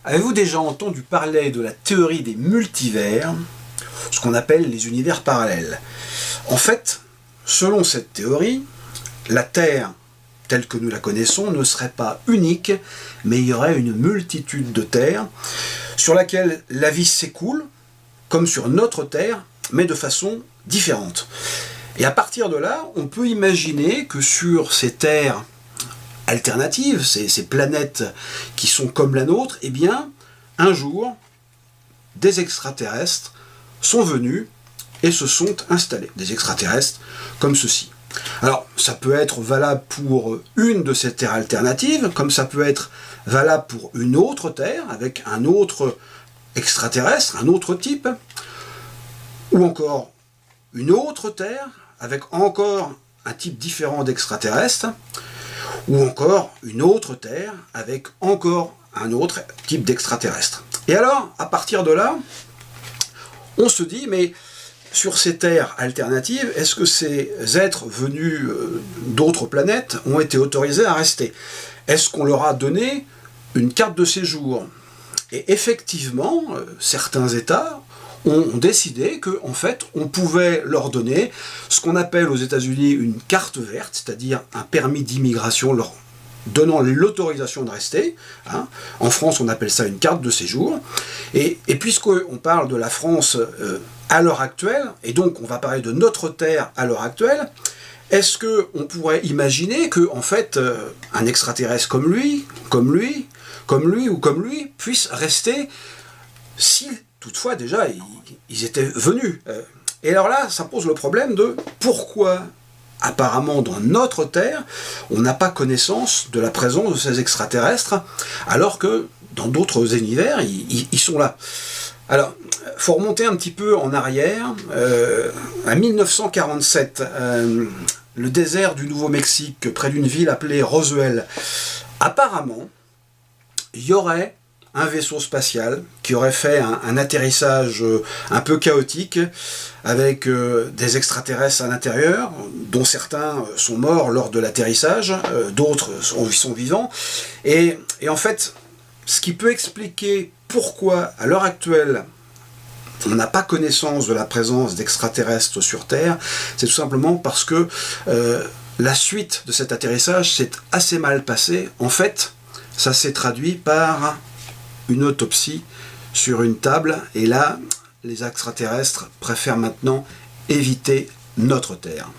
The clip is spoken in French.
Avez-vous déjà entendu parler de la théorie des multivers, ce qu'on appelle les univers parallèles? En fait, selon cette théorie, la Terre, telle que nous la connaissons, ne serait pas unique, mais il y aurait une multitude de terres sur laquelle la vie s'écoule, comme sur notre Terre, mais de façon différente. Et à partir de là, on peut imaginer que sur ces terres alternatives, ces planètes qui sont comme la nôtre, eh bien, un jour, des extraterrestres sont venus et se sont installés. Des extraterrestres comme ceci. Alors, ça peut être valable pour une de ces terres alternatives, comme ça peut être valable pour une autre terre, avec un autre extraterrestre, un autre type, ou encore une autre terre, avec encore un type différent d'extraterrestre, ou encore une autre terre, avec encore un autre type d'extraterrestre. Et alors, à partir de là, on se dit, mais sur ces terres alternatives, est-ce que ces êtres venus d'autres planètes ont été autorisés à rester? Est-ce qu'on leur a donné une carte de séjour? Et effectivement, certains États ont décidé qu'en fait, on pouvait leur donner ce qu'on appelle aux États-Unis une carte verte, c'est-à-dire un permis d'immigration leur donnant l'autorisation de rester. Hein. En France, on appelle ça une carte de séjour. Et puisqu'on parle de la France à l'heure actuelle, et donc on va parler de notre Terre à l'heure actuelle, est-ce qu'on pourrait imaginer que, en fait, un extraterrestre comme lui puisse rester si toutefois déjà ils étaient venus. Et alors là, ça pose le problème de pourquoi apparemment dans notre Terre, on n'a pas connaissance de la présence de ces extraterrestres, alors que dans d'autres univers, ils sont là. Alors, il faut remonter un petit peu en arrière, à 1947, le désert du Nouveau-Mexique, près d'une ville appelée Roswell. Apparemment, il y aurait un vaisseau spatial qui aurait fait un atterrissage un peu chaotique avec des extraterrestres à l'intérieur, dont certains sont morts lors de l'atterrissage, d'autres sont vivants. Et en fait, ce qui peut expliquer pourquoi, à l'heure actuelle, on n'a pas connaissance de la présence d'extraterrestres sur Terre, c'est tout simplement parce que la suite de cet atterrissage s'est assez mal passée. En fait, ça s'est traduit par une autopsie sur une table, et là, les extraterrestres préfèrent maintenant éviter notre Terre.